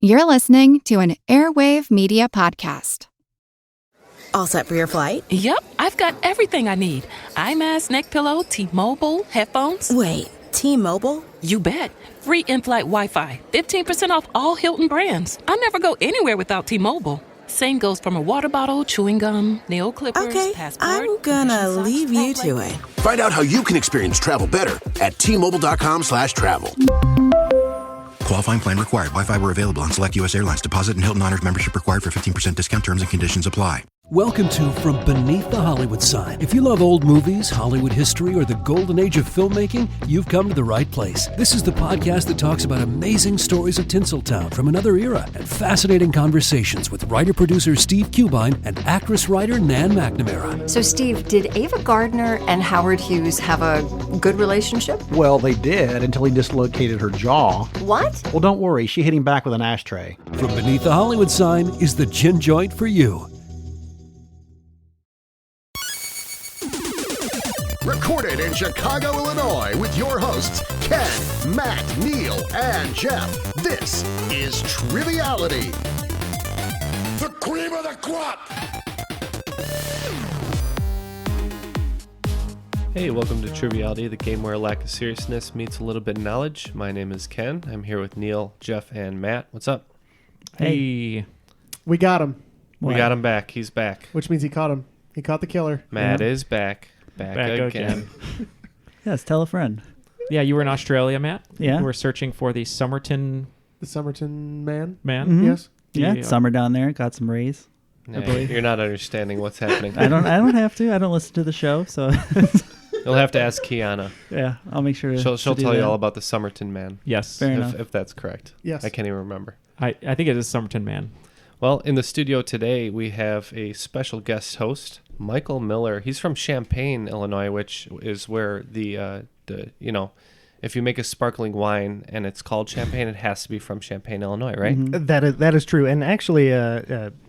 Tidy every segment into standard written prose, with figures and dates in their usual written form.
You're listening to an Airwave Media Podcast. All set for your flight? Yep, I've got everything I need. Eye mask, neck pillow, T-Mobile, headphones. Wait, T-Mobile? You bet. Free in-flight Wi-Fi. 15% off all Hilton brands. I never go anywhere without T-Mobile. Same goes for my water bottle, chewing gum, nail clippers, okay, passport. I'm gonna leave you to it. Find out how you can experience travel better at T-Mobile.com/travel. Qualifying plan required. Wi-Fi were available on select U.S. airlines. Deposit and Hilton Honors membership required for 15% discount. Terms and conditions apply. Welcome to From Beneath the Hollywood Sign. If you love old movies, Hollywood history, or the golden age of filmmaking, you've come to the right place. This is the podcast that talks about amazing stories of Tinseltown from another era and fascinating conversations with writer-producer Steve Cubine and actress-writer Nan McNamara. So, Steve, did Ava Gardner and Howard Hughes have a good relationship? Well, they did until he dislocated her jaw. What? Well, don't worry. She hit him back with an ashtray. From Beneath the Hollywood Sign is the gin joint for you. Recorded in Chicago, Illinois, with your hosts, Ken, Matt, Neal, and Jeff. This is Triviality. The cream of the crop! Hey, welcome to Triviality, the game where a lack of seriousness meets a little bit of knowledge. My name is Ken. I'm here with Neal, Jeff, and Matt. What's up? Hey. We got him. We got him back. He's back. Which means he caught him. He caught the killer. Matt is back. Back again. Yes, tell a friend. Yeah, you were in Australia, Matt. Yeah. You were searching for the Somerton... The Somerton man? Mm-hmm. Yes. Yeah, it's summer down there. Got some rays. No, you're not understanding what's happening. I don't have to. I don't listen to the show, so... You'll have to ask Kiana. Yeah, I'll make sure She'll tell you that. all about the Somerton man. Yes. Fair enough. If that's correct. Yes. I can't even remember. I think it is Somerton man. Well, in the studio today, we have a special guest host, Michael Miller. He's from Champaign, Illinois, which is where the if you make a sparkling wine and it's called Champagne, it has to be from Champaign, Illinois, right? Mm-hmm. That is true. And actually,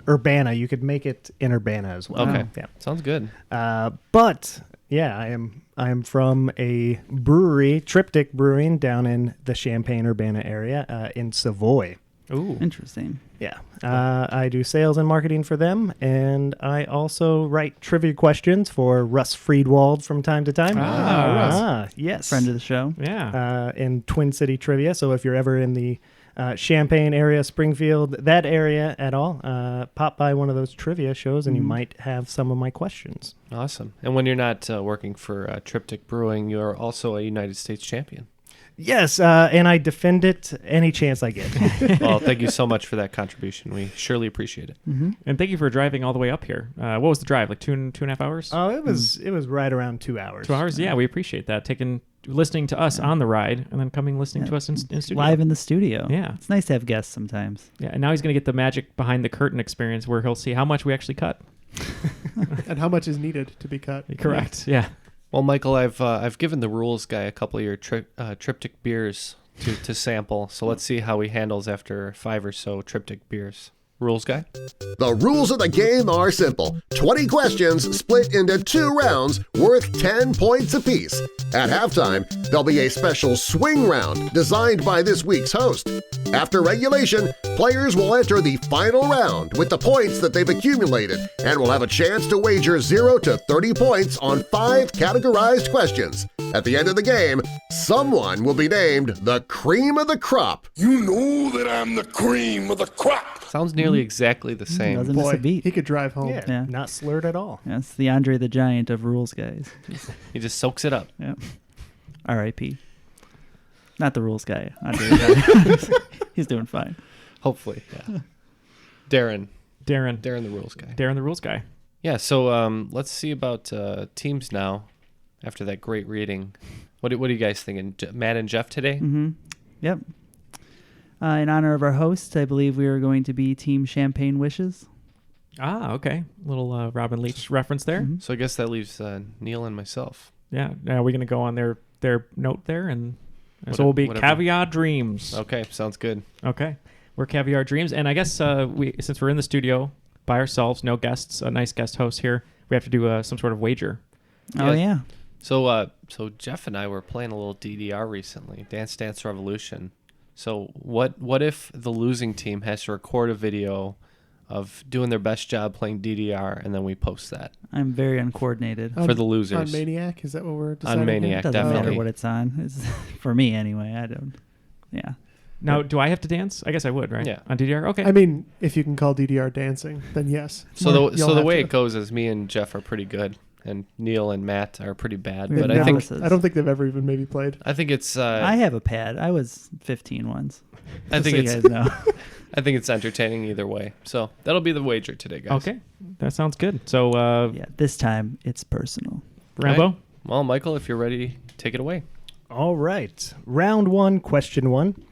Urbana, you could make it in Urbana as well. Okay. Yeah. Sounds good. But yeah, I am from a brewery, Triptych Brewing, down in the Champaign-Urbana area in Savoy. Ooh. Interesting. Yeah. I do sales and marketing for them, and I also write trivia questions for Russ Friedwald from time to time. Russ. Yes. Friend of the show. Yeah. In Twin City Trivia. So if you're ever in the Champaign area, Springfield, that area at all, pop by one of those trivia shows, and you might have some of my questions. Awesome. And when you're not working for Triptych Brewing, you're also a United States champion. Yes, and I defend it any chance I get. Well, thank you so much for that contribution. We surely appreciate it. Mm-hmm. And thank you for driving all the way up here. What was the drive? Like two and a half hours? Oh, it was right around 2 hours. 2 hours? Yeah, we appreciate that. Listening to us on the ride and then listening to us in studio. Live in the studio. Yeah. It's nice to have guests sometimes. Yeah, and now he's going to get the magic behind the curtain experience where he'll see how much we actually cut. And how much is needed to be cut. Correct, yeah. Well, Michael, I've given the rules guy a couple of your Triptych beers to sample, so let's see how he handles after 5 or so Triptych beers. Rules guy? The rules of the game are simple. 20 questions split into 2 rounds worth 10 points apiece. At halftime, there'll be a special swing round designed by this week's host. After regulation, players will enter the final round with the points that they've accumulated and will have a chance to wager 0 to 30 points on 5 categorized questions. At the end of the game, someone will be named the cream of the crop. You know that I'm the cream of the crop. Sounds nearly exactly the same. Doesn't miss a beat. He could drive home. Yeah, not slurred at all. That's the Andre the Giant of rules guys. He just soaks it up. Yeah. R.I.P. Not the rules guy. Andre the Giant. He's doing fine. Hopefully, yeah. Darren the rules guy. Darren the rules guy. Yeah, so let's see about teams now after that great reading. What are you guys thinking? Matt and Jeff today? Mm-hmm. Yep. In honor of our host, I believe we are going to be Team Champagne Wishes. Ah, okay. Little Robin Leach reference there. Mm-hmm. So I guess that leaves Neal and myself. Yeah. Are we going to go on their note there? And so we'll be Caviar Dreams. Okay, sounds good. Okay. We're Caviar Dreams. And I guess since we're in the studio by ourselves, no guests, a nice guest host here, we have to do some sort of wager. Oh, yeah. So Jeff and I were playing a little DDR recently, Dance Dance Revolution. So what if the losing team has to record a video of doing their best job playing DDR, and then we post that? I'm very uncoordinated. For the losers. On Maniac? Is that what we're deciding? On Maniac, It doesn't definitely. matter what it's on. It's, for me, anyway. I don't. Yeah. Now, do I have to dance? I guess I would, right? Yeah. On DDR? Okay. I mean, if you can call DDR dancing, then yes. So the way it goes is me and Jeff are pretty good, and Neal and Matt are pretty bad. But I don't think they've ever even maybe played. I think it's. I have a pad. I was 15 once. I think so it's. you guys know. I think it's entertaining either way. So that'll be the wager today, guys. Okay, that sounds good. So yeah, this time it's personal. Rambo. Right. Well, Michael, if you're ready, take it away. All right. Round 1, question 1.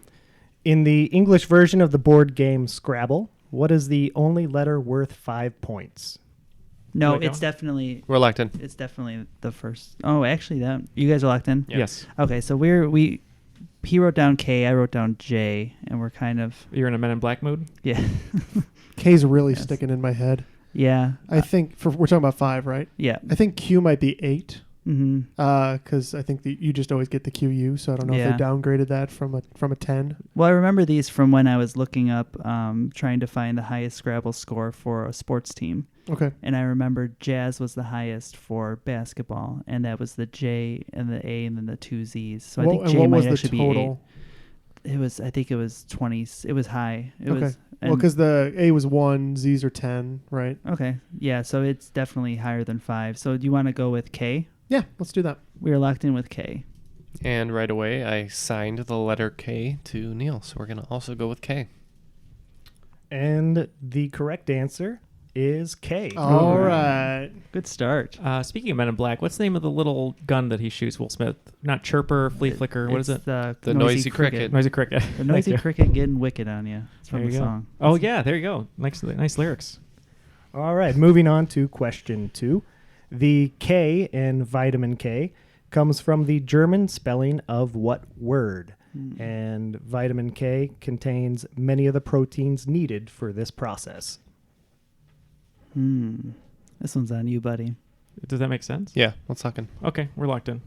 In the English version of the board game Scrabble, what is the only letter worth 5 points? No, it's definitely. We're locked in. It's definitely the first. Oh, actually, that you guys are locked in. Yeah. Yes. Okay, so he wrote down K, I wrote down J, and we're kind of. You're in a Men in Black mood. Yeah. K's really sticking in my head. Yeah. I think we're talking about 5, right? Yeah. I think Q might be 8. Mm-hmm. Because I think you just always get the QU, so I don't know if they downgraded that from a 10. Well, I remember these from when I was looking up, trying to find the highest Scrabble score for a sports team. Okay. And I remember Jazz was the highest for basketball, and that was the J and the A and then the 2 Z's. So I think J might actually be 8. I think it was 20. It was high. Okay. Well, because the A was 1, Z's are 10, right? Okay. Yeah, so it's definitely higher than 5. So do you want to go with K? Yeah, let's do that. We are locked in with K. And right away, I signed the letter K to Neal, so we're going to also go with K. And the correct answer is K. All right. Good start. Speaking of Men in Black, what's the name of the little gun that he shoots Will Smith? Not Chirper, Flea Flicker. What is it? The Noisy Cricket. Noisy Cricket. The Noisy Cricket getting wicked on you. It's from There the you go. song. Oh, yeah, there you go. Nice lyrics. All right, moving on to question 2. The K in vitamin K comes from the German spelling of what word? And vitamin K contains many of the proteins needed for this process. This one's on you, buddy. Does that make sense? Yeah, let's lock in. Okay, we're locked in.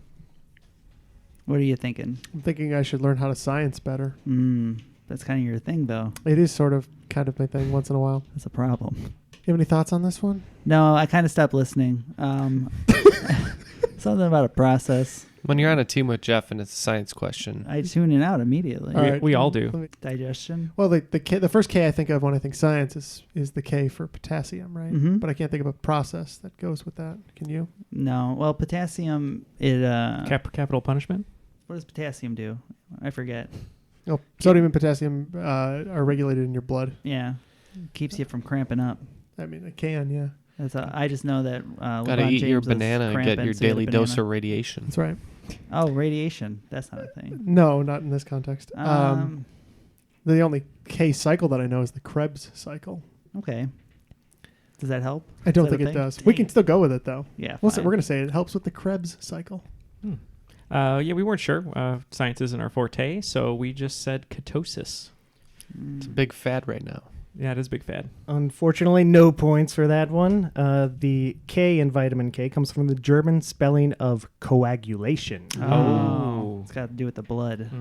What are you thinking? I'm thinking I should learn how to science better. That's kind of your thing, though. It is kind of my thing once in a while. That's a problem. You have any thoughts on this one? No, I kind of stopped listening. Something about a process. When you're on a team with Jeff and it's a science question, I tune it out immediately. All right. We all do. Digestion. Well, the first K I think of when I think science is the K for potassium, right? Mhm. But I can't think of a process that goes with that. Can you? No. Well, potassium, it... Capital punishment? What does potassium do? I forget. Oh, sodium and potassium are regulated in your blood. Yeah. Keeps you from cramping up. I mean, it can, yeah. I just know that gotta eat your banana and get your daily dose of radiation. That's right. Oh, radiation. That's not a thing. No, not in this context. The only K cycle that I know is the Krebs cycle. Okay. Does that help? I don't Is that think a it thing? does. We can still go with it, though. Yeah, Listen, fine. we're going to say it helps with the Krebs cycle. Yeah, we weren't sure. Science isn't our forte, so we just said ketosis. It's a big fad right now. Yeah, it is a big fad. Unfortunately, no points for that one. The K in vitamin K comes from the German spelling of coagulation. Oh. It's got to do with the blood.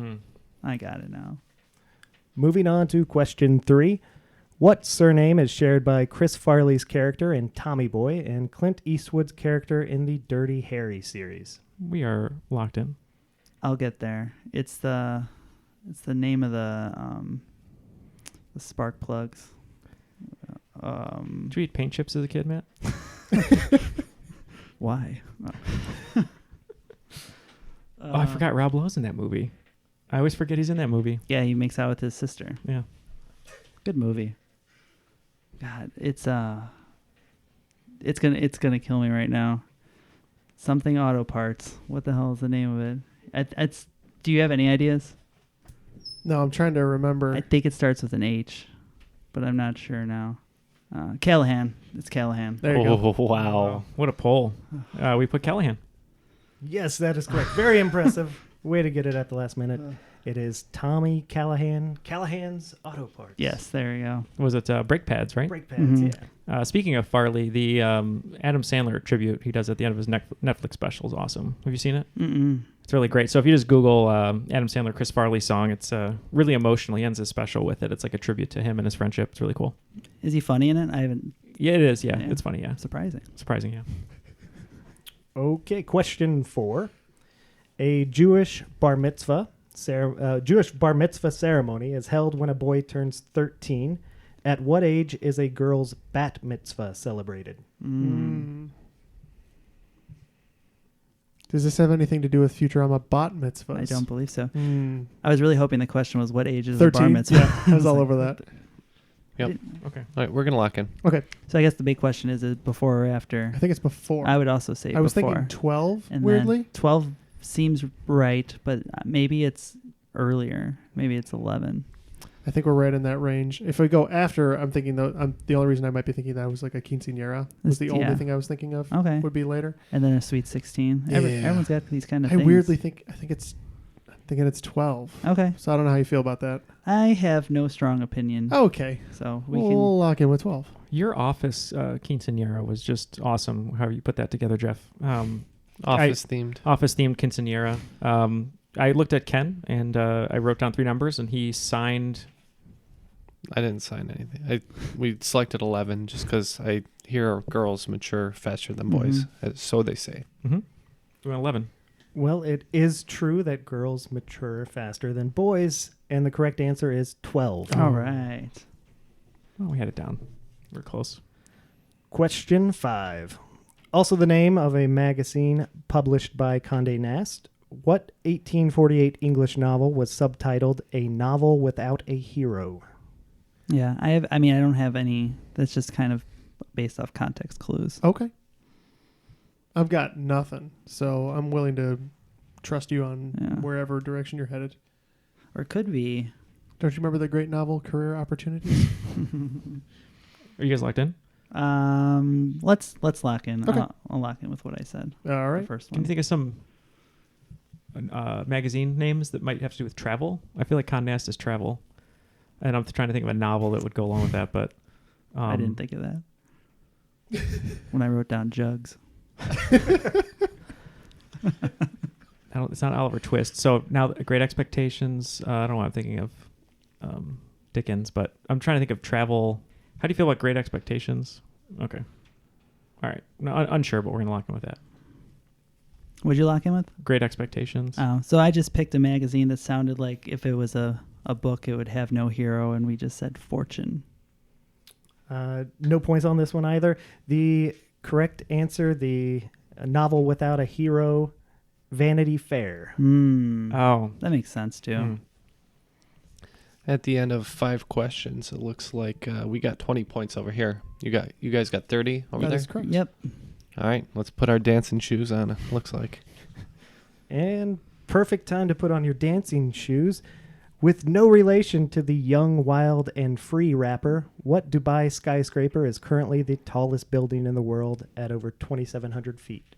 I got it now. Moving on to question 3. What surname is shared by Chris Farley's character in Tommy Boy and Clint Eastwood's character in the Dirty Harry series? We are locked in. I'll get there. It's the name of the spark plugs. Did you eat paint chips as a kid, Matt? Why? Oh, I forgot Rob Lowe's in that movie. I always forget he's in that movie. Yeah, he makes out with his sister. Yeah. Good movie. God, it's gonna kill me right now. Something Auto Parts. What the hell is the name of it? Do you have any ideas? No, I'm trying to remember. I think it starts with an H, but I'm not sure now. Callahan. It's Callahan. There you go. Wow. What a poll. We put Callahan. Yes, that is correct. Very impressive. Way to get it at the last minute. It is Tommy Callahan. Callahan's Auto Parts. Yes, there you go. Was it brake pads, right? Brake pads, yeah. Speaking of Farley, the Adam Sandler tribute he does at the end of his Netflix special is awesome. Have you seen it? Mm-mm. It's really great. So if you just Google Adam Sandler, Chris Farley song, it's really emotional. He ends his special with it. It's like a tribute to him and his friendship. It's really cool. Is he funny in it? I haven't. Yeah, it is. Yeah, it's funny. Yeah, surprising. Surprising. Yeah. Okay, question 4. A Jewish bar mitzvah ceremony is held when a boy turns 13. At what age is a girl's bat mitzvah celebrated? Does this have anything to do with Futurama bat mitzvahs? I don't believe so. I was really hoping the question was what age is 13? a bar mitzvah? Yeah, I was all over that. Yep. Okay. All right, we're going to lock in. Okay. So I guess the big question is it before or after? I think it's before. I would also say I was before. thinking 12, And weirdly. then 12 seems right, but maybe it's earlier. Maybe it's 11. I think we're right in that range. If I go after, I'm thinking the only reason I might be thinking that was like a quinceañera was the only thing I was thinking of. Okay. Would be later. And then a sweet 16. Yeah. Everyone's got these kind of I things. weirdly think I'm thinking it's 12. Okay. So I don't know how you feel about that. I have no strong opinion. Okay. So we'll lock in with 12. Your office quinceañera was just awesome. How you put that together, Jeff? Office themed. Office themed quinceañera. I looked at Ken and I wrote down 3 numbers and he signed. I didn't sign anything. We selected 11 just because I hear girls mature faster than boys. So they say. Mm-hmm. We went 11. Well, it is true that girls mature faster than boys, and the correct answer is 12. All right. Well, we had it down. We're close. Question 5. Also the name of a magazine published by Condé Nast. What 1848 English novel was subtitled A Novel Without a Hero? Yeah, I don't have any. That's just kind of based off context clues. Okay. I've got nothing, so I'm willing to trust you on wherever direction you're headed. Or it could be. Don't you remember the great novel Career Opportunities? Are you guys locked in? Let's lock in. Okay. I'll lock in with what I said. All right. The first Can one. you think of some magazine names that might have to do with travel? I feel like Condé Nast is travel. And I'm trying to think of a novel that would go along with that, but I didn't think of that when I wrote down Jugs. It's not Oliver Twist. So now Great Expectations. I don't know what I'm thinking of Dickens, but I'm trying to think of travel. How do you feel about Great Expectations? Okay. All right. No, unsure, but we're going to lock in with that. What'd you lock in with? Great Expectations. Oh, so I just picked a magazine that sounded like if it was a book, it would have no hero, and we just said Fortune. No points on this one either. The correct answer, the novel without a hero, Vanity Fair. Oh. That makes sense, too. At the end of 5 questions, it looks like we got 20 points over here. You guys got 30 over there? That is correct. Yep. All right, let's put our dancing shoes on, it looks like. And perfect time to put on your dancing shoes. With no relation to the young, wild, and free rapper, what Dubai skyscraper is currently the tallest building in the world at over 2,700 feet?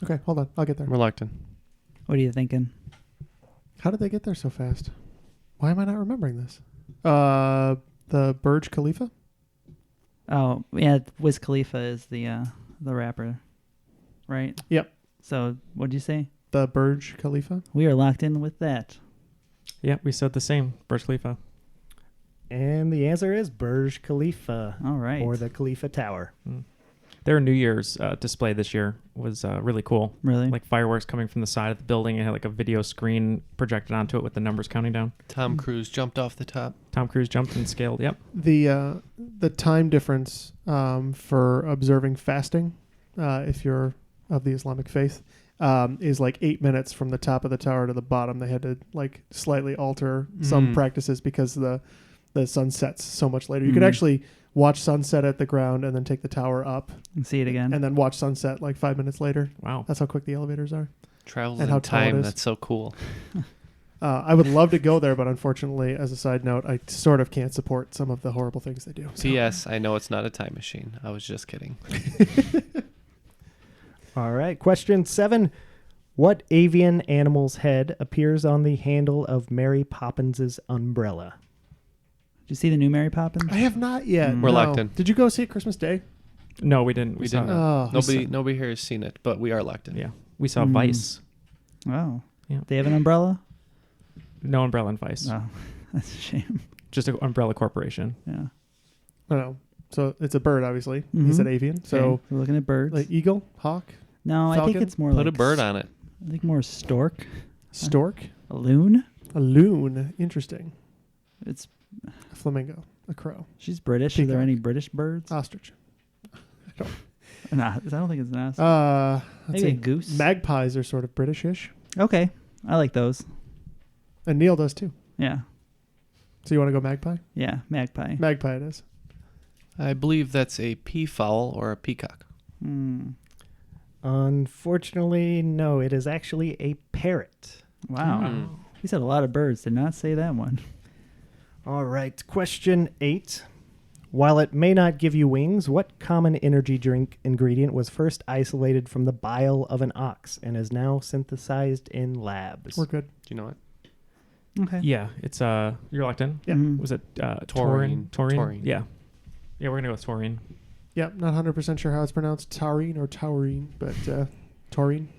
Okay, hold on. I'll get there. We're locked in. What are you thinking? How did they get there so fast? Why am I not remembering this? The Burj Khalifa? Oh, yeah, Wiz Khalifa is the rapper, right? Yep. So, what'd you say? The Burj Khalifa? We are locked in with that. Yeah, we said the same. Burj Khalifa. And the answer is Burj Khalifa. All right. Or the Khalifa Tower. Their New Year's display this year was really cool. Really? Like fireworks coming from the side of the building. It had like a video screen projected onto it with the numbers counting down. Tom Cruise jumped off the top. Tom Cruise jumped and scaled. Yep. The time difference for observing fasting, if you're of the Islamic faith, is like 8 minutes from the top of the tower to the bottom. They had to like slightly alter some practices because the sun sets so much later. You could actually watch sunset at the ground and then take the tower up and see it again, and then watch sunset like 5 minutes later. Wow, that's how quick the elevators are. Travels and in how tall time. it is. That's so cool. I would love to go there, but unfortunately, as a side note, I sort of can't support some of the horrible things they do. So. P.S. I know it's not a time machine. I was just kidding. All right. Question 7. What avian animal's head appears on the handle of Mary Poppins' umbrella? Did you see the new Mary Poppins? I have not yet. We're locked in. Did you go see it Christmas Day? No, we didn't. We didn't. Oh, nobody here has seen it, but we are locked in. Yeah. We saw Vice. Oh. Yeah. They have an umbrella? No umbrella in Vice. Oh, that's a shame. Just an umbrella corporation. Yeah. I don't know. So it's a bird, obviously. Mm-hmm. He said avian. So okay. We're looking at birds. Like eagle, hawk. No, falcon? I think it's more Put like a bird on it. I think more stork. Stork. A loon. A loon. Interesting. It's a flamingo. A crow. She's British. Peacock. Are there any British birds? Ostrich. I don't. Nah, I don't think it's an ostrich. Maybe a goose. Magpies are sort of British-ish. Okay, I like those. And Neal does too. Yeah. So you want to go magpie? Yeah, magpie. Magpie it is. I believe that's a peafowl or a peacock. Unfortunately, no. It is actually a parrot. Wow. We said a lot of birds. Did not say that one. All right. Question 8. While it may not give you wings, what common energy drink ingredient was first isolated from the bile of an ox and is now synthesized in labs? We're good. Do you know it? Okay. Yeah, it's you're locked in. Yeah. Was it Taurine. Taurine? Yeah. Yeah, we're gonna go with taurine. Yep. Not 100% sure how it's pronounced. Taurine or taurine, but taurine.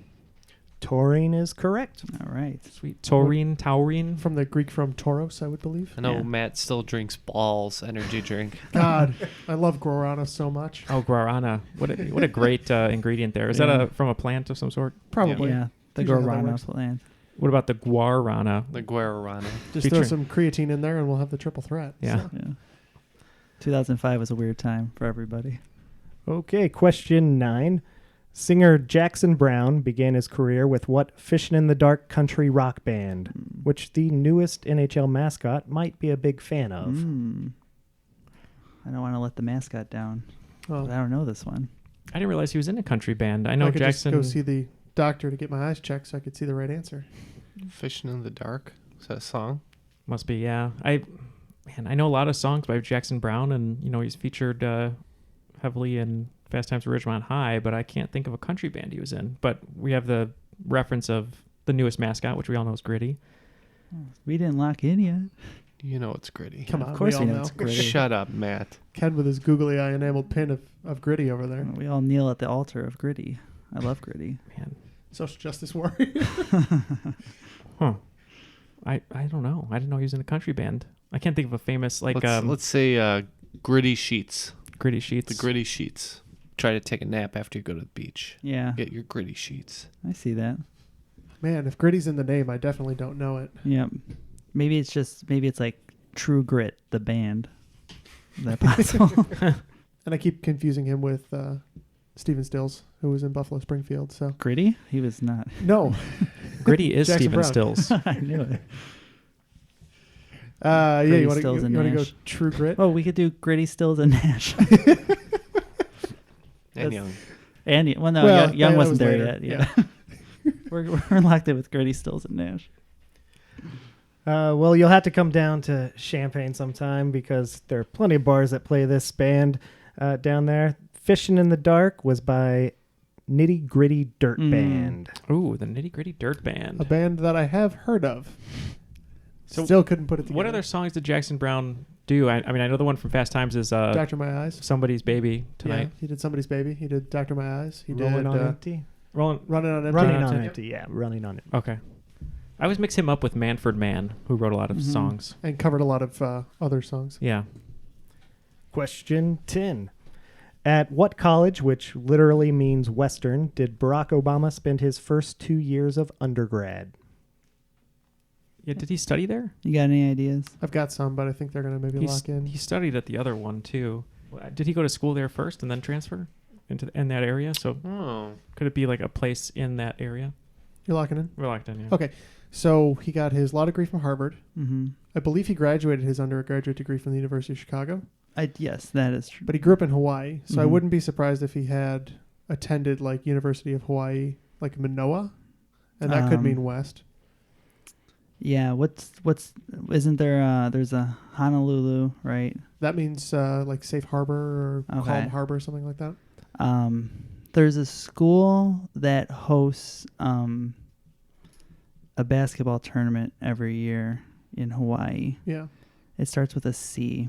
Taurine is correct. All right. Sweet. Taurine. From the Greek from Tauros, I would believe. I know Matt still drinks Balls energy drink. God, I love guarana so much. Oh, guarana. What a great ingredient there. Is that from a plant of some sort? Probably. Yeah, the Usually how that guarana works. plant. What about the guarana? The guarana. Just throw some creatine in there and we'll have the triple threat. Yeah. So. Yeah. 2005 was a weird time for everybody. Okay, question 9. Singer Jackson Browne began his career with what Fishin' in the Dark country rock band, which the newest NHL mascot might be a big fan of. I don't want to let the mascot down. Oh. But I don't know this one. I didn't realize he was in a country band. I know I could Jackson. just go see the doctor to get my eyes checked so I could see the right answer. Fishing in the Dark. Is that a song? Must be, yeah. I know a lot of songs by Jackson Browne, and he's featured heavily in Fast Times at Ridgemont High, but I can't think of a country band he was in. But we have the reference of the newest mascot, which we all know is Gritty. We didn't lock in yet. You know it's Gritty. Come on, Of course we we all know it's Gritty. Shut up, Matt. Ken with his googly eye enameled pin of Gritty over there. We all kneel at the altar of Gritty. I love Gritty. Man. Social justice warrior. Huh. I don't know. I didn't know he was in a country band. I can't think of a famous Let's say Gritty Sheets. Gritty Sheets. The Gritty Sheets. Try to take a nap after you go to the beach. Yeah. Get your Gritty Sheets. I see that. Man, if Gritty's in the name, I definitely don't know it. Yep. Maybe it's like True Grit, the band. Is that possible? And I keep confusing him with Stephen Stills, who was in Buffalo Springfield. So Gritty? He was not. No. Gritty is Jackson Stephen Browne. Stills. I knew it. Yeah, Gritty, you want Stills, and to go Nash. True Grit? Oh, we could do Gritty, Stills, and Nash. And Young. And well, no, Well, Young that wasn't was there later. yet. Yeah. we're locked in with Gritty, Stills, and Nash. Well, you'll have to come down to Champaign sometime because there are plenty of bars that play this band down there. Fishin' in the Dark was by Nitty Gritty Dirt Band. Ooh, the Nitty Gritty Dirt Band. A band that I have heard of. So Still couldn't put it together. What other songs did Jackson Browne do? I mean, I know the one from Fast Times is Dr. My Eyes. Somebody's Baby Tonight. Yeah, he did Somebody's Baby. He did Dr. My Eyes. He Rolling did on Empty. Running on Empty. Running on Empty, yeah. Running on Empty. Okay. I always mix him up with Manfred Mann, who wrote a lot of songs. And covered a lot of other songs. Yeah. Question 10. At what college, which literally means Western, did Barack Obama spend his first 2 years of undergrad? Yeah, did he study there? You got any ideas? I've got some, but I think they're going to maybe lock in. He studied at the other one, too. Did he go to school there first and then transfer in that area? So could it be like a place in that area? You're locking in? We're locked in, yeah. Okay. So he got his law degree from Harvard. Mm-hmm. I believe he graduated his undergraduate degree from the University of Chicago. Yes, that is true. But he grew up in Hawaii, so I wouldn't be surprised if he had attended like University of Hawaii, like Manoa, and that could mean West. Yeah, what's isn't there there's a Honolulu, right? That means like Safe Harbor or Calm Harbor, something like that. There's a school that hosts a basketball tournament every year in Hawaii. Yeah. It starts with a C.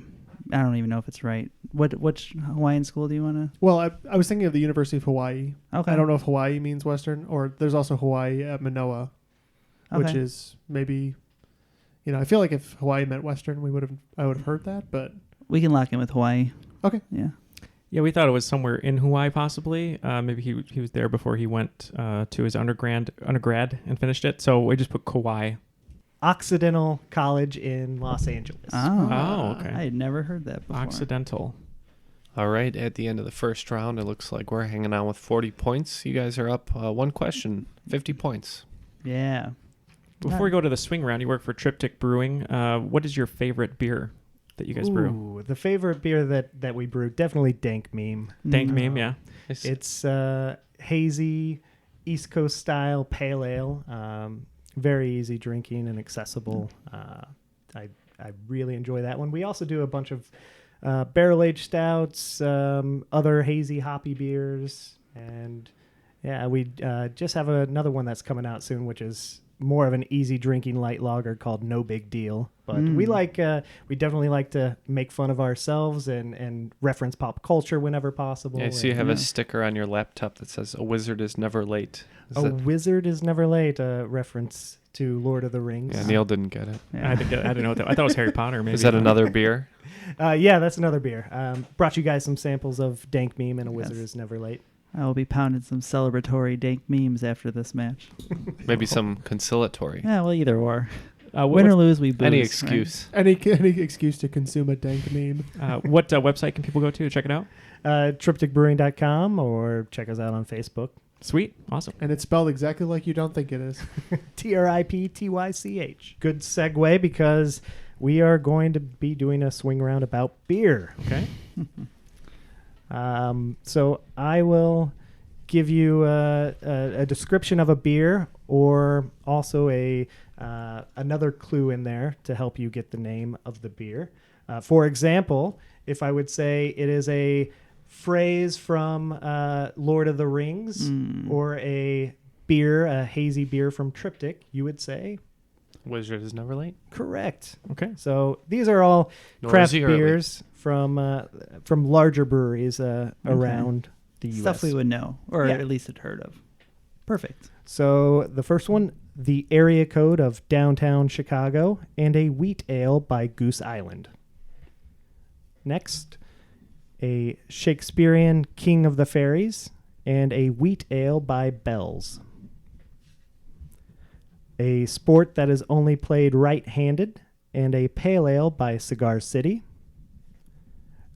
I don't even know if it's right. Which Hawaiian school do you want to? Well, I was thinking of the University of Hawaii. Okay. I don't know if Hawaii means Western, or there's also Hawaii at Manoa, which is maybe, I feel like if Hawaii meant Western, I would have heard that, but we can lock in with Hawaii. Okay. Yeah. Yeah, we thought it was somewhere in Hawaii, possibly. Maybe he was there before he went to his undergrad and finished it. So we just put Kauai. Occidental College in Los Angeles. Oh, okay. I had never heard that before. Occidental. All right, at the end of the first round, it looks like we're hanging on with 40 points. You guys are up one question, 50 points. Yeah. Before we go to the swing round, you work for Triptych Brewing. What is your favorite beer that you guys brew? The favorite beer that we brew, definitely Dank Meme. Dank Meme, yeah. It's hazy, East Coast style pale ale. Very easy drinking and accessible. I really enjoy that one. We also do a bunch of barrel-aged stouts, other hazy hoppy beers, and we just have another one that's coming out soon, which is more of an easy drinking light lager called No Big Deal. But we definitely like to make fun of ourselves and reference pop culture whenever possible. Yeah, so you have a sticker on your laptop that says "A wizard is never late." Wizard is never late, a reference to Lord of the Rings. Yeah, Neal didn't get it. Yeah. I didn't know what that. I thought it was Harry Potter. Maybe. Is that another beer? Yeah, that's another beer. Brought you guys some samples of Dank Meme and A Wizard is Never Late. I will be pounding some celebratory dank memes after this match. Maybe some conciliatory. Yeah, well, either or. Win or lose, we booze. Any excuse. Right? Any excuse to consume a dank meme. What website can people go to check it out? Triptychbrewing.com or check us out on Facebook. Sweet. Awesome. And it's spelled exactly like you don't think it is. Triptych. Good segue because we are going to be doing a swing round about beer. Okay. So I will give you a description of a beer or also another clue in there to help you get the name of the beer. For example, if I would say it is a phrase from Lord of the Rings or a hazy beer from Triptych, you would say? Wizard is Never Late? Correct. Okay. So these are all craft beers from larger breweries around the U.S. Stuff we would know, or at least had heard of. Perfect. So the first one, the area code of downtown Chicago, and a wheat ale by Goose Island. Next, a Shakespearean King of the Fairies, and a wheat ale by Bell's. A sport that is only played right-handed, and a pale ale by Cigar City.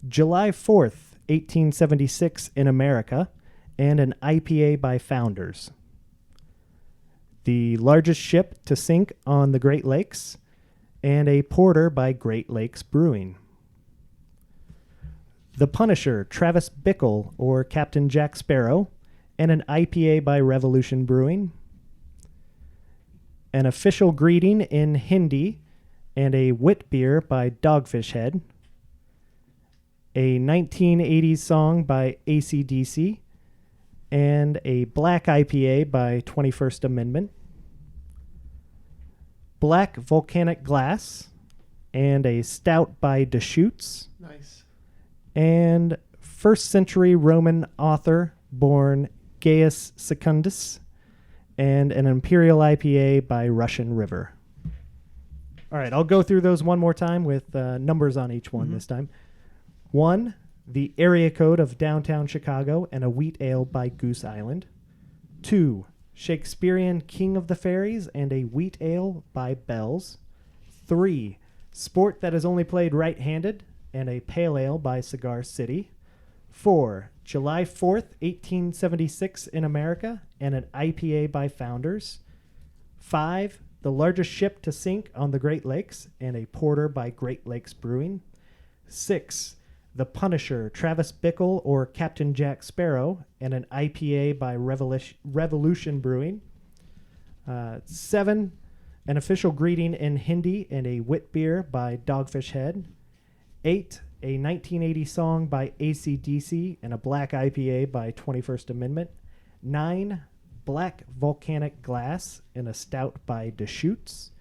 July 4th, 1876 in America, and an IPA by Founders. The largest ship to sink on the Great Lakes, and a porter by Great Lakes Brewing. The Punisher, Travis Bickle or Captain Jack Sparrow, and an IPA by Revolution Brewing. An official greeting in Hindi, and a wit beer by Dogfish Head. A 1980s song by AC/DC, and a black IPA by 21st Amendment. Black Volcanic Glass, and a stout by Deschutes. Nice. And first century Roman author born Gaius Secundus, and an Imperial IPA by Russian River. All right, I'll go through those one more time with numbers on each one this time. 1, the area code of downtown Chicago and a wheat ale by Goose Island. 2, Shakespearean King of the Fairies and a wheat ale by Bell's. 3, sport that is only played right-handed and a pale ale by Cigar City. 4, July 4th, 1876 in America, and an IPA by Founders. 5, the largest ship to sink on the Great Lakes, and a porter by Great Lakes Brewing. 6, The Punisher, Travis Bickle or Captain Jack Sparrow, and an IPA by Revolution Brewing. 7, an official greeting in Hindi and a wit beer by Dogfish Head. 8, a 1980 song by AC/DC and a black IPA by 21st Amendment. 9, black volcanic glass and a stout by Deschutes.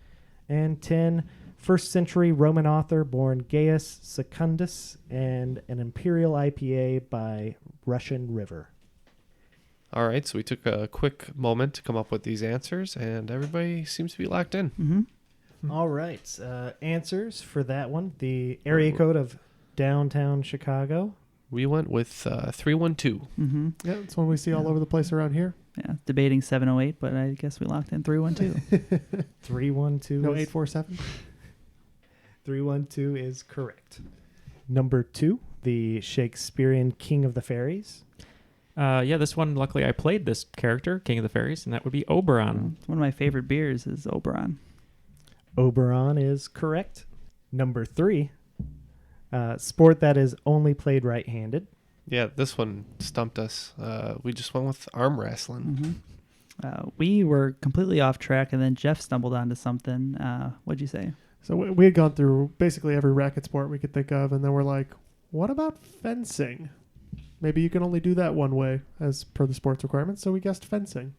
And 10, first century Roman author born Gaius Secundus and an Imperial IPA by Russian River. All right, so we took a quick moment to come up with these answers, and everybody seems to be locked in. Mm-hmm. All right. Answers for that one. The area code of downtown Chicago. We went with 312. Mm-hmm. Yeah, it's one we see all over the place around here. Yeah, debating 708, but I guess we locked in 312. 312. No, 847. 312 is correct. Number 2, the Shakespearean King of the Fairies. Yeah, this one, luckily I played this character, King of the Fairies, and that would be Oberon. One of my favorite beers is Oberon. Oberon is correct. Number 3, sport that is only played right-handed. Yeah, this one stumped us. We just went with arm wrestling. Mm-hmm. We were completely off track, and then Jeff stumbled onto something. What'd you say? So we had gone through basically every racket sport we could think of, and then we're like, what about fencing? Maybe you can only do that one way as per the sports requirements, so we guessed fencing.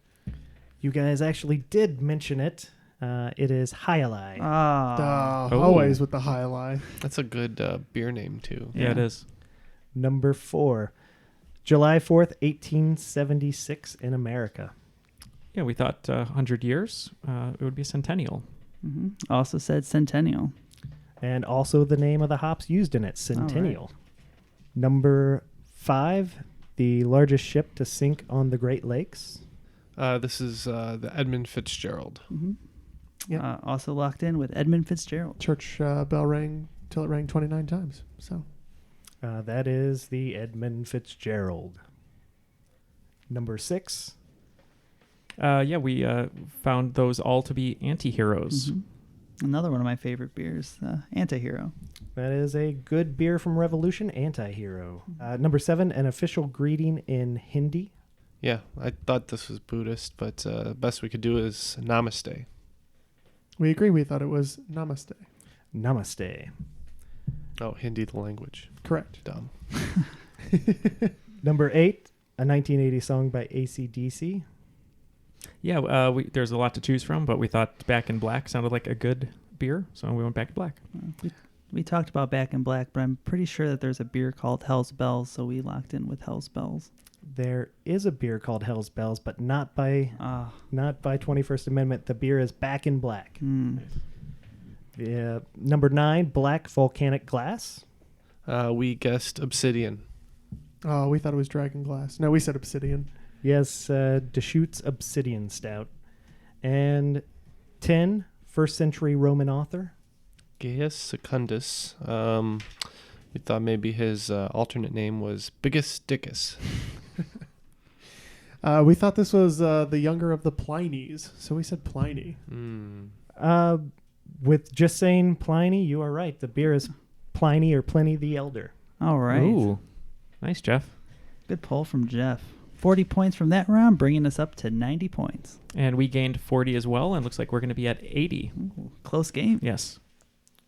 You guys actually did mention it. It is Highlight. Always with the Highlight. That's a good beer name, too. Yeah, it is. Number 4, July 4th, 1876 in America. Yeah, we thought 100 years. It would be a centennial. Mm-hmm. Also said centennial. And also the name of the hops used in it, Centennial. Right. Number 5, the largest ship to sink on the Great Lakes. This is the Edmund Fitzgerald. Mm-hmm. Yeah. Also locked in with Edmund Fitzgerald. Church bell rang till it rang 29 times. So that is the Edmund Fitzgerald. Number 6. Yeah, we found those all to be anti-heroes. Mm-hmm. Another one of my favorite beers, Antihero. That is a good beer from Revolution, Antihero. Number 7, an official greeting in Hindi. Yeah, I thought this was Buddhist, but the best we could do is Namaste. we agree. We thought it was Namaste. Namaste. Oh, Hindi the language. Correct. Dumb. Number 8, a 1980 song by AC/DC. Yeah, there's a lot to choose from, but we thought Back in Black sounded like a good beer, so we went Back in Black. We talked about Back in Black, but I'm pretty sure that there's a beer called Hell's Bells, so we locked in with Hell's Bells. There is a beer called Hell's Bells, but not by 21st Amendment. The beer is Back in Black. Number 9, Black Volcanic Glass. We guessed Obsidian. Oh, we thought it was Dragon Glass. No, we said Obsidian. Yes, Deschutes Obsidian Stout. And 10, first century Roman author. Gaius Secundus. We thought maybe his alternate name was Bigus Dickus. We thought this was the younger of the Plinies, so we said Pliny. With just saying Pliny, you are right. The beer is Pliny or Pliny the Elder. All right. Ooh, nice, Jeff. Good pull from Jeff. 40 points from that round, bringing us up to 90 points. And we gained 40 as well, and looks like we're going to be at 80. Ooh, close game. Yes.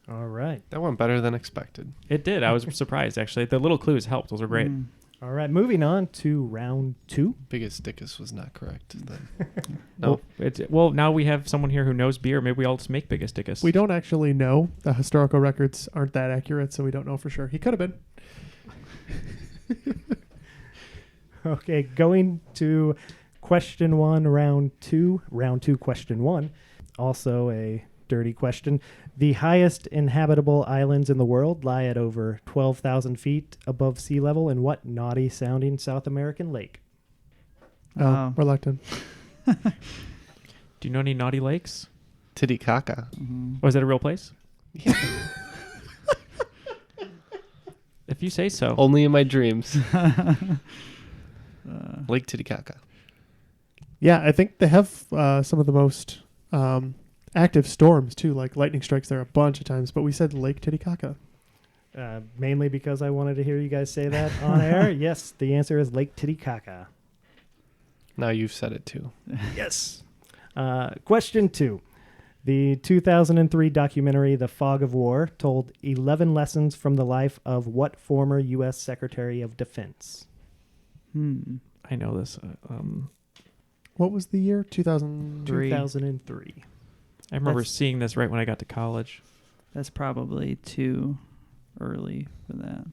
All right. That went better than expected. It did. I was surprised, actually. The little clues helped. Those were great. All right, moving on to round 2. Bigus Dickus was not correct then. No. Well, now we have someone here who knows beer. Maybe we all just make Bigus Dickus. We don't actually know. The historical records aren't that accurate, so we don't know for sure. He could have been. Okay, going to question 1, round 2. Round 2, question 1. Also a dirty question. The highest inhabitable islands in the world lie at over 12,000 feet above sea level in what naughty-sounding South American lake? We're locked in. Do you know any naughty lakes? Titicaca. Oh, is that a real place? Yeah. If you say so. Only in my dreams. Lake Titicaca. Yeah, I think they have some of the most active storms, too. Like lightning strikes there a bunch of times, but we said Lake Titicaca. Mainly because I wanted to hear you guys say that on air. Yes, the answer is Lake Titicaca. Now you've said it, too. Yes. Question 2. The 2003 documentary The Fog of War told 11 lessons from the life of what former U.S. Secretary of Defense? I know this. What was the year? 2003. 2003. I remember seeing this right when I got to college. That's probably too early for that.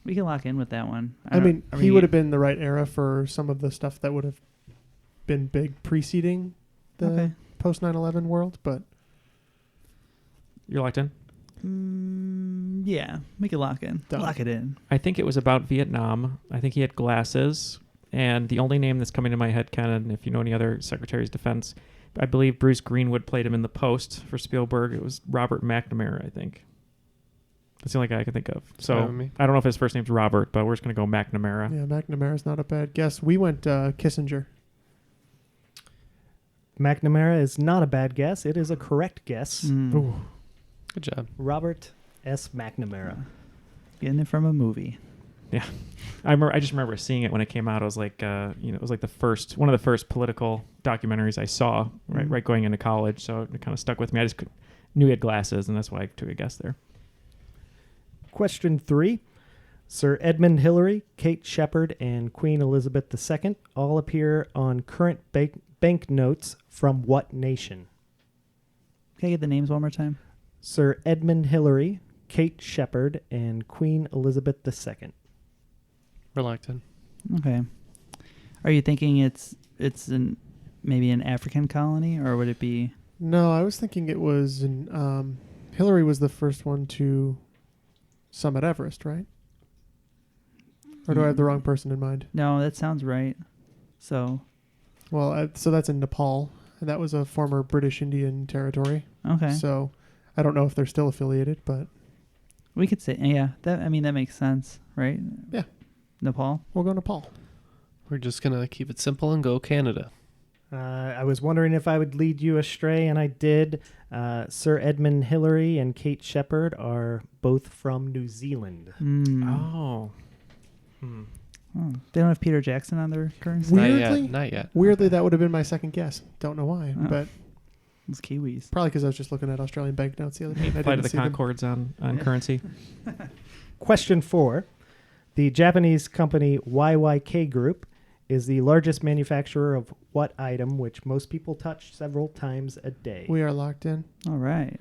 We can lock in with that one. I mean, he would have been the right era for some of the stuff that would have been big preceding the post 9/11 world, but You're locked in? Yeah, we can lock in. Done. Lock it in. I think it was about Vietnam. I think he had glasses. And the only name that's coming to my head, Ken, and if you know any other Secretary's Defense, I believe Bruce Greenwood played him in The Post for Spielberg. It was Robert McNamara, I think. That's the only guy I can think of. So I don't know if his first name's Robert, but we're just going to go McNamara. yeah, McNamara's not a bad guess. We went Kissinger. McNamara is not a bad guess. It is a correct guess. Ooh. Good job. Robert S. McNamara. Getting it from a movie. Yeah. I just remember seeing it when it came out. I was like, it was like one of the first political documentaries I saw right going into college. So it kind of stuck with me. I just knew he had glasses, and that's why I took a guess there. Question 3. Sir Edmund Hillary, Kate Shepard, and Queen Elizabeth II all appear on current banknotes from what nation? Can I get the names one more time? Sir Edmund Hillary, Kate Shepard, and Queen Elizabeth II. Reluctant. Okay. Are you thinking it's maybe an African colony, or would it be? No, I was thinking it was Hillary was the first one to summit Everest, right? Or do I have the wrong person in mind? No, that sounds right. So. Well, so that's in Nepal, and that was a former British Indian territory. Okay. So I don't know if they're still affiliated, but we could say, that makes sense, right? Yeah. Nepal? We'll go Nepal. We're just going to keep it simple and go Canada. I was wondering if I would lead you astray, and I did. Sir Edmund Hillary and Kate Shepard are both from New Zealand. Oh. They don't have Peter Jackson on their currency? Weirdly, not yet. Weirdly, that would have been my second guess. Don't know why, but it's Kiwis. Probably because I was just looking at Australian banknotes the other day. Apply to the Concords on currency. Question 4. The Japanese company YYK Group is the largest manufacturer of what item which most people touch several times a day? We are locked in. All right.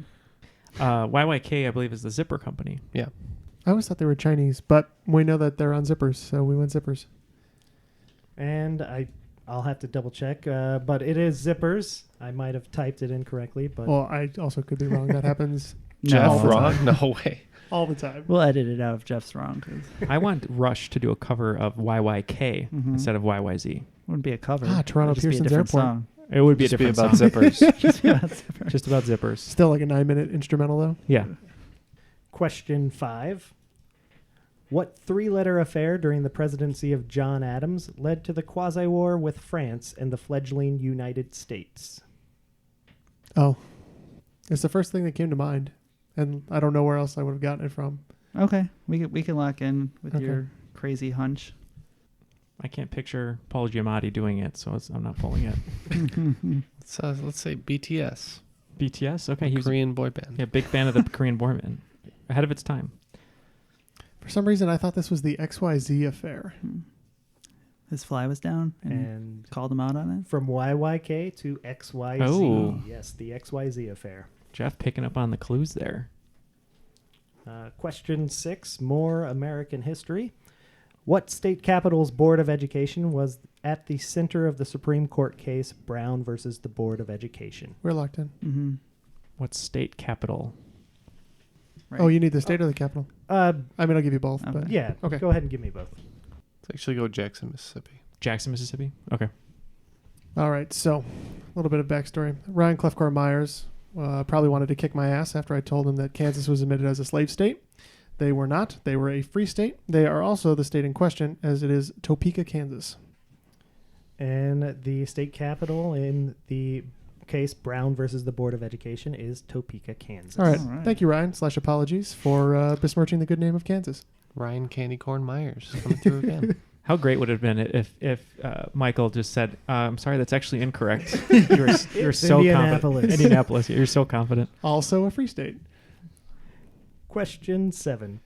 YYK, I believe, is the zipper company. Yeah. I always thought they were Chinese, but we know that they're on zippers, so we went zippers. And I'll have to double check, but it is zippers. I might have typed it incorrectly, but well, I also could be wrong. That happens. Jeff wrong? No way. All the time. We'll edit it out if Jeff's wrong. I want Rush to do a cover of YYK instead of YYZ. Wouldn't be a cover. Toronto Pearson's Airport. Song. It would be a different about song. zippers. Just about zippers. Still like a 9-minute instrumental, though. Yeah. Question 5. What 3-letter affair during the presidency of John Adams led to the quasi-war with France and the fledgling United States? Oh. It's the first thing that came to mind, and I don't know where else I would have gotten it from. Okay. We can lock in with your crazy hunch. I can't picture Paul Giamatti doing it, so I'm not pulling it. Let's say BTS. BTS? Okay. He was Korean boy band. Yeah, big fan of the Korean boy band. Ahead of its time. For some reason, I thought this was the XYZ affair. His fly was down and called him out on it? From YYK to XYZ. Oh. Yes, the XYZ affair. Jeff picking up on the clues there. Question 6, more American history. What state capital's Board of Education was at the center of the Supreme Court case Brown versus the Board of Education? We're locked in. Mm-hmm. What state capital? Right. Oh, you need the state or the capital? I mean, I'll give you both. Okay. But Yeah, okay. Go ahead and give me both. Let's actually go Jackson, Mississippi. Jackson, Mississippi? Okay. All right, so a little bit of backstory. Ryan Clefcore Myers probably wanted to kick my ass after I told him that Kansas was admitted as a slave state. They were not. They were a free state. They are also the state in question, as it is Topeka, Kansas. And the state capital in the case Brown versus the Board of Education is Topeka, Kansas. All right. Thank you, Ryan, / apologies for besmirching the good name of Kansas. Ryan Candy Corn Myers coming through again. How great would it have been if Michael just said, "I'm sorry, that's actually incorrect." You're so confident. Indianapolis. You're so confident. Also a free state. Question 7.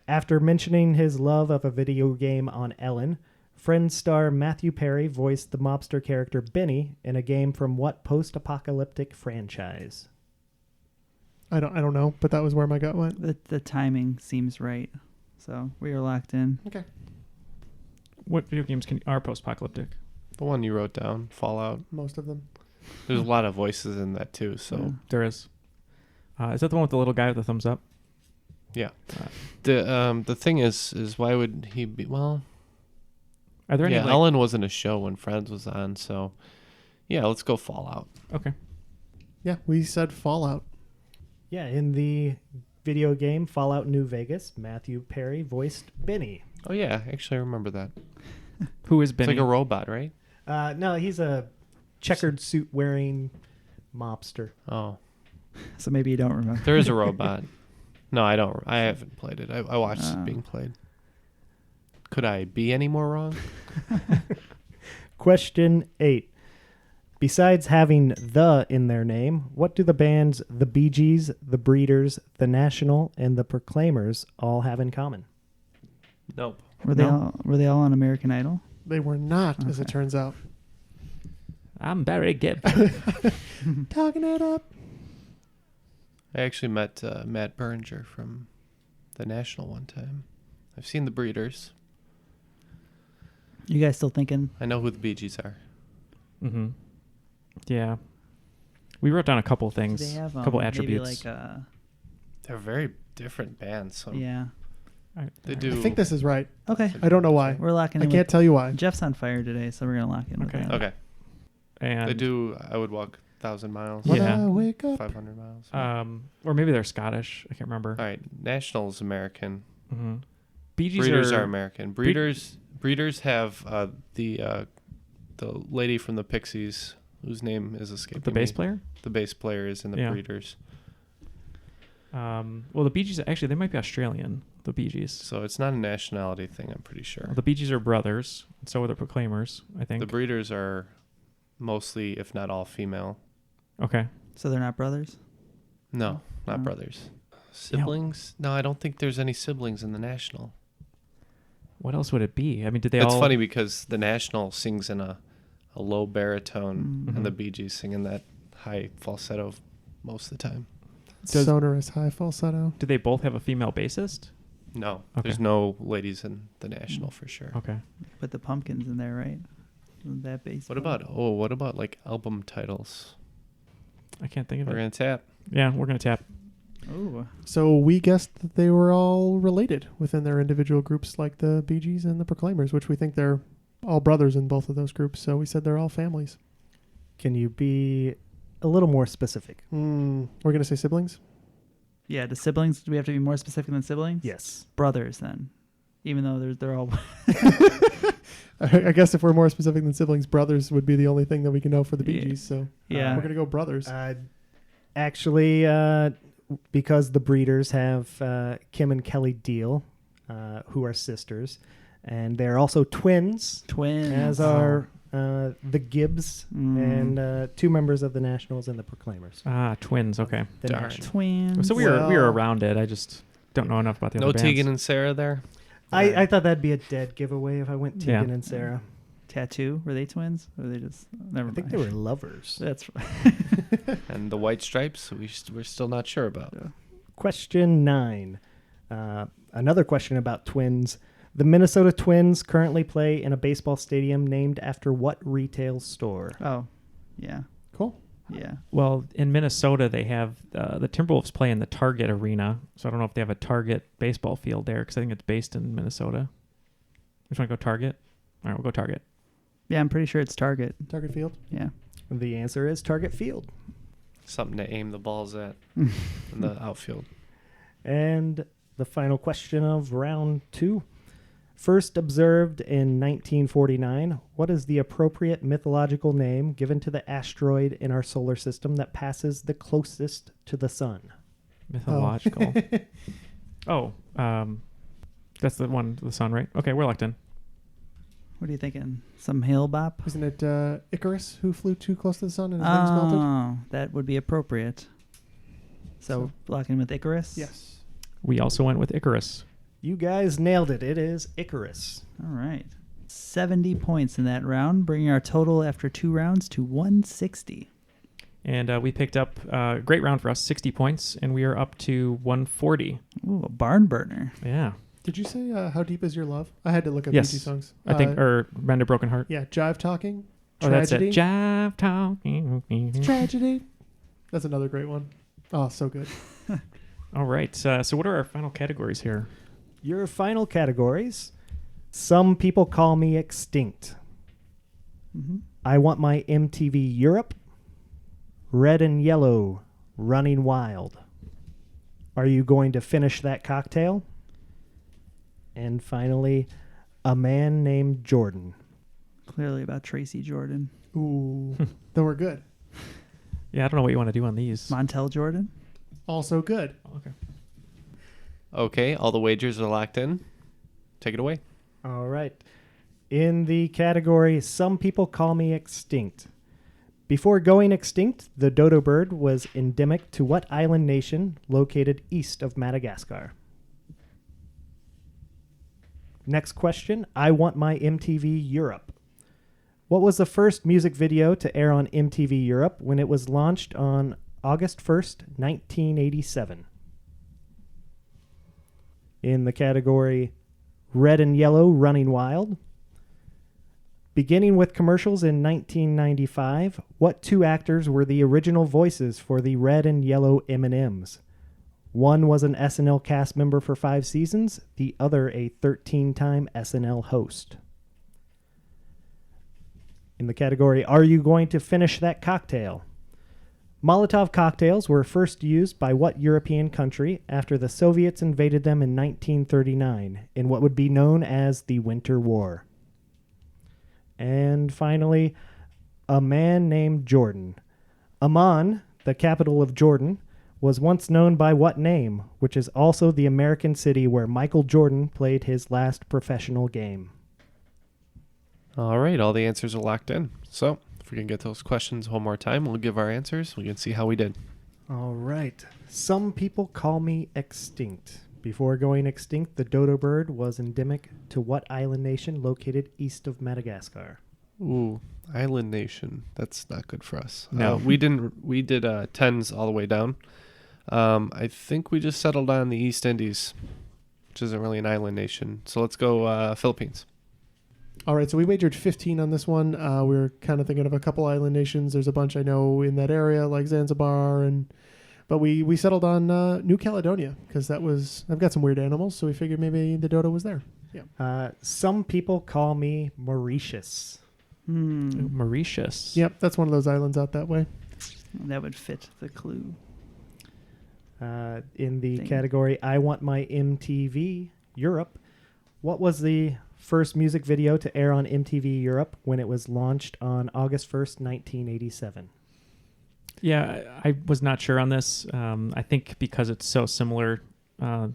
After mentioning his love of a video game on Ellen, Friends star Matthew Perry voiced the mobster character Benny in a game from what post-apocalyptic franchise? I don't know, but that was where my gut went. The timing seems right. So we are locked in. Okay. What video games are post-apocalyptic? The one you wrote down, Fallout. Most of them. There's a lot of voices in that too. So there is. Is that the one with the little guy with the thumbs up? Yeah. The thing is why would he be? Well, are there any? Yeah, Ellen wasn't a show when Friends was on, so yeah, let's go Fallout. Okay. Yeah, we said Fallout. Yeah, in the video game Fallout New Vegas, Matthew Perry voiced Benny. Oh yeah, actually I remember that. Who is Benny? It's like a robot, right? No, he's a checkered suit wearing mobster. Oh. So maybe you don't remember. There is a robot. No, I don't. I haven't played it. I watched it being played. Could I be any more wrong? Question 8. Besides having the in their name, what do the bands The Bee Gees, The Breeders, The National, and The Proclaimers all have in common? Nope. Were they all on American Idol? They were not, as it turns out. I'm Barry Gibb. Talking it up. I actually met Matt Berninger from The National one time. I've seen The Breeders. You guys still thinking? I know who the Bee Gees are. Mm-hmm. Yeah. We wrote down a couple things, They have a couple attributes. Maybe like They're very different bands. So yeah. They do. I think this is right. Okay. I don't know why. We're locking in. I can't tell you why. Jeff's on fire today, so we're gonna lock in. Okay. With that. Okay. And they do. I would walk 1,000 miles. When I wake up. 500 miles. Or maybe they're Scottish. I can't remember. All right. National's American. Mm-hmm. Bee Gees Breeders are American. Breeders have the lady from the Pixies, whose name is escaping The bass me. player? The bass player is in the Breeders. Well, the Bee Gees, actually, they might be Australian, the Bee Gees. So it's not a nationality thing, I'm pretty sure. Well, the Bee Gees are brothers, and so are the Proclaimers, I think. The Breeders are mostly, if not all, female. Okay. So they're not brothers? No, not brothers. Siblings? No, I don't think there's any siblings in the National. What else would it be? I mean, did they It's all... funny because the National sings in a low baritone, and the Bee Gees sing in that high falsetto most of the time. Sonorous high falsetto. Do they both have a female bassist? No, Okay. there's no ladies in the National for sure. Okay. Put the Pumpkins in there, right? That bass. What about like album titles? I can't think of We're it. gonna tap. Yeah, we're going to tap. Oh. So we guessed that they were all related within their individual groups, like the Bee Gees and the Proclaimers, which we think they're all brothers in both of those groups. So we said they're all families. Can you be a little more specific? We're going to say siblings? Yeah, the siblings. Do we have to be more specific than siblings? Yes. Brothers, then. Even though they're all... I guess if we're more specific than siblings, brothers would be the only thing that we can know for the Bee Yeah. Gees. So Yeah. we're going to go brothers. Actually, because the Breeders have Kim and Kelly Deal, who are sisters, and they're also twins. Twins. As are the Gibbs and 2 members of the Nationals and the Proclaimers. Twins. Okay. The Darn. Nationals. Twins. So we were around it. I just don't know enough about the No other bands. Tegan and Sarah there. I thought that'd be a dead giveaway if I went Tegan Yeah. and Sarah. Tattoo. Were they twins? Or were they just... Never I think mind. they were lovers. That's right. And the White Stripes, we're still not sure about. Question 9. Another question about twins. The Minnesota Twins currently play in a baseball stadium named after what retail store? Oh, yeah. Cool. Yeah. Well, in Minnesota, they have the Timberwolves play in the Target Arena. So I don't know if they have a Target baseball field there because I think it's based in Minnesota. Just want to go Target? All right, we'll go Target. Yeah, I'm pretty sure it's Target. Target Field? Yeah. The answer is Target Field. Something to aim the balls at in the outfield. And the final question of round 2. First observed in 1949, what is the appropriate mythological name given to the asteroid in our solar system that passes the closest to the sun? Mythological. That's the one, the sun, right? Okay, we're locked in. What are you thinking? Some hill bop? Isn't it Icarus who flew too close to the sun and his wings melted? Oh, that would be appropriate. So locking with Icarus? Yes. We also went with Icarus. You guys nailed it. It is Icarus. All right. 70 points in that round, bringing our total after 2 rounds to 160. And we picked up a great round for us, 60 points, and we are up to 140. Ooh, a barn burner. Yeah. Did you say How Deep Is Your Love? I had to look up yes. BG songs. I think, or Mend a Broken Heart. Yeah, Jive Talking. Oh, Tragedy. that's it. Jive Talking. Tragedy. That's another great one. Oh, so good. All right. So what are our final categories here? Your final categories. Some people call me extinct. Mm-hmm. I want my MTV Europe. Red and yellow, running wild. Are you going to finish that cocktail? And finally, a man named Jordan. Clearly about Tracy Jordan. Ooh, then we're good. Yeah, I don't know what you want to do on these. Montel Jordan. Also good. Okay. Okay, all the wagers are locked in. Take it away. All right. In the category, some people call me extinct. Before going extinct, the dodo bird was endemic to what island nation located east of Madagascar? Next question. I want my MTV Europe. What was the first music video to air on MTV Europe when it was launched on August 1st, 1987? In the category Red and Yellow, Running Wild. Beginning with commercials in 1995, what two actors were the original voices for the Red and Yellow M&Ms? One was an SNL cast member for 5 seasons, the other a 13-time SNL host. In the category, Are you going to finish that cocktail? Molotov cocktails were first used by what European country after the Soviets invaded them in 1939 in what would be known as the Winter War? And finally, a man named Jordan. Amman, the capital of Jordan, was once known by what name, which is also the American city where Michael Jordan played his last professional game? All right, all the answers are locked in. So if we can get those questions one more time, we'll give our answers. We can see how we did. All right. Some people call me extinct. Before going extinct, the dodo bird was endemic to what island nation located east of Madagascar? Ooh, island nation. That's not good for us. No. We did tens all the way down. I think we just settled on the East Indies, which isn't really an island nation. So let's go Philippines. All right, so we wagered 15 on this one. We were kind of thinking of a couple island nations. There's a bunch I know in that area, like Zanzibar, but we settled on New Caledonia because I've got some weird animals, so we figured maybe the dodo was there. Yeah. Some people call me Mauritius. Mauritius. Yep, that's one of those islands out that way. That would fit the clue. In the category, I want my MTV Europe. What was the first music video to air on MTV Europe when it was launched on August 1st, 1987? Yeah, I was not sure on this. I think because it's so similar,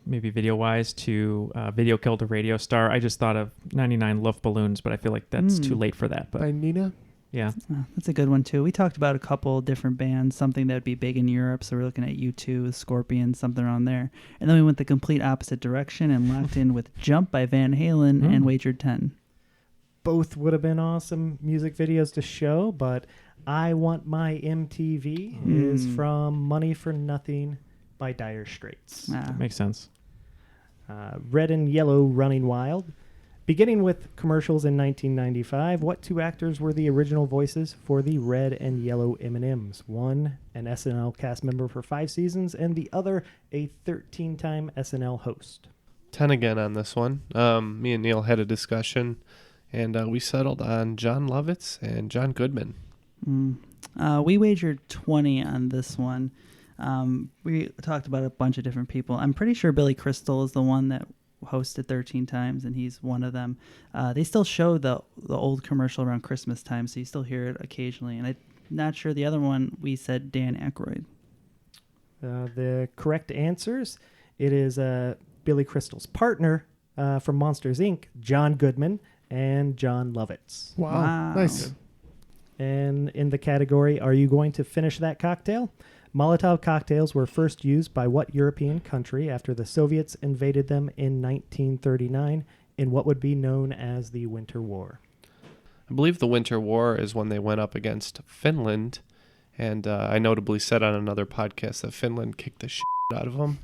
maybe video-wise, to Video Killed a Radio Star, I just thought of 99 Love Balloons, but I feel like that's too late for that. But by Nina? Yeah. That's a good one, too. We talked about a couple different bands, something that would be big in Europe, so we're looking at U2, Scorpions, something on there. And then we went the complete opposite direction and locked in with Jump by Van Halen and wagered 10. Both would have been awesome music videos to show, but I Want My MTV is from Money for Nothing by Dire Straits. That makes sense. Red and Yellow, Running Wild. Beginning with commercials in 1995, what two actors were the original voices for the Red and Yellow M&Ms? One, an SNL cast member for 5 seasons, and the other, a 13-time SNL host. 10 again on this one. Me and Neal had a discussion, and we settled on John Lovitz and John Goodman. We wagered 20 on this one. We talked about a bunch of different people. I'm pretty sure Billy Crystal is the one that hosted 13 times, and he's one of them. They still show the old commercial around Christmas time, so you still hear it occasionally. And I'm not sure the other one, we said Dan Aykroyd. The correct answers, it is Billy Crystal's partner from Monsters, Inc., John Goodman, and John Lovitz. Wow. Nice. And in the category, Are you going to finish that cocktail? Molotov cocktails were first used by what European country after the Soviets invaded them in 1939 in what would be known as the Winter War? I believe the Winter War is when they went up against Finland, and I notably said on another podcast that Finland kicked the shit out of them.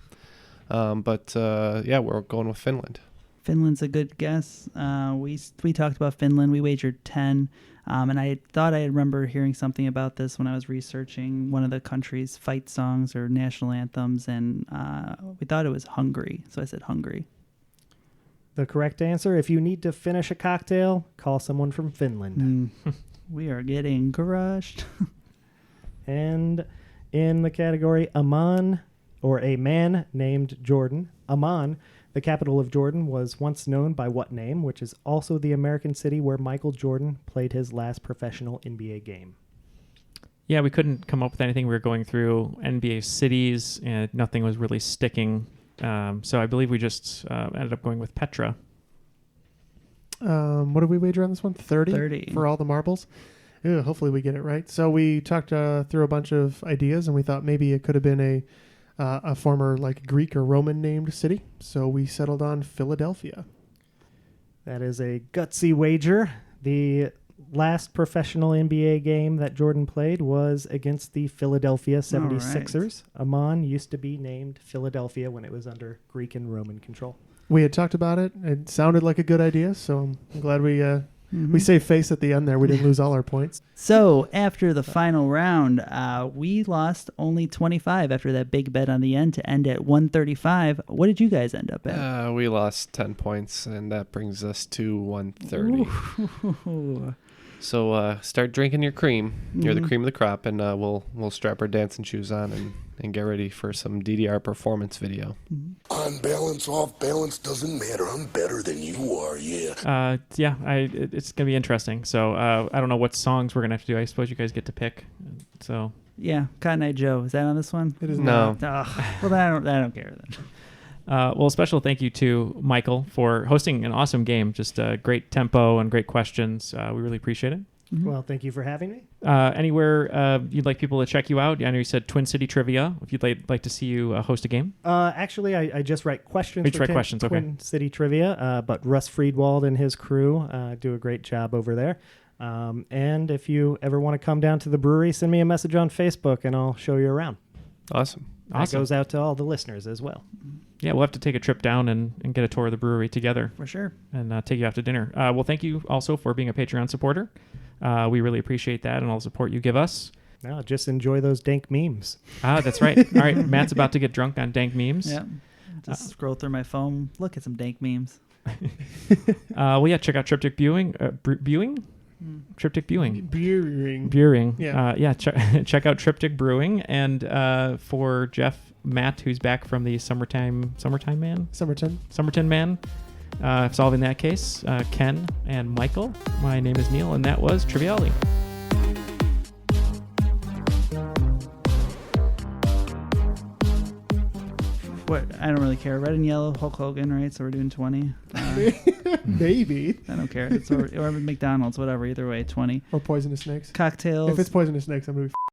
But we're going with Finland. Finland's a good guess. We talked about Finland. We wagered 10. And I thought I remember hearing something about this when I was researching one of the country's fight songs or national anthems, and we thought it was Hungary, so I said Hungary. The correct answer, if you need to finish a cocktail, call someone from Finland. We are getting crushed. And in the category Amman, or a man named Jordan, Amman, the capital of Jordan, was once known by what name, which is also the American city where Michael Jordan played his last professional NBA game? Yeah, we couldn't come up with anything. We were going through NBA cities, and nothing was really sticking. So I believe we just ended up going with Petra. What did we wager on this one? 30? 30. For all the marbles? Ew, hopefully we get it right. So we talked through a bunch of ideas, and we thought maybe it could have been a former like Greek or Roman named city. So we settled on Philadelphia. That is a gutsy wager. The last professional NBA game that Jordan played was against the Philadelphia 76ers. Amman used to be named Philadelphia when it was under Greek and Roman control. We had talked about it. It sounded like a good idea, so I'm glad we saved face at the end there. We didn't lose all our points. So after the final round, we lost only 25 after that big bet on the end to end at 135. What did you guys end up at? We lost 10 points, and that brings us to 130. Ooh. So start drinking your cream. You're the cream of the crop, and we'll strap our dancing shoes on and get ready for some DDR performance video. On balance, off balance, doesn't matter. I'm better than you are, yeah. It's going to be interesting. So I don't know what songs we're going to have to do. I suppose you guys get to pick. So Yeah, Cotton Eye Joe. Is that on this one? It is No. not. Well, then I don't care then. Well, a special thank you to Michael for hosting an awesome game. Just great tempo and great questions. We really appreciate it. Well, thank you for having me. Anywhere you'd like people to check you out? I know you said Twin City Trivia. If you'd like to see you host a game. Actually, I just write questions. You just write questions, okay. Twin City Trivia, but Russ Friedwald and his crew do a great job over there. And if you ever want to come down to the brewery, send me a message on Facebook, and I'll show you around. Awesome. That goes out to all the listeners as well. Yeah, we'll have to take a trip down and get a tour of the brewery together. For sure. And take you out to dinner. Well, thank you also for being a Patreon supporter. We really appreciate that and all the support you give us. No, just enjoy those dank memes. That's right. All right, Matt's about to get drunk on dank memes. Yeah. Just scroll through my phone, look at some dank memes. Check out Triptych Brewing. Triptych Brewing. Brewing. Yeah. Check out Triptych Brewing. And for Jeff, Matt, who's back from the Somerton Man, solving that case, Ken and Michael. My name is Neal, and that was Triviality. What? I don't really care. Red and yellow, Hulk Hogan, right? So we're doing 20. Maybe. I don't care. Or McDonald's, whatever. Either way, 20. Or poisonous snakes. Cocktails. If it's poisonous snakes, I'm going to be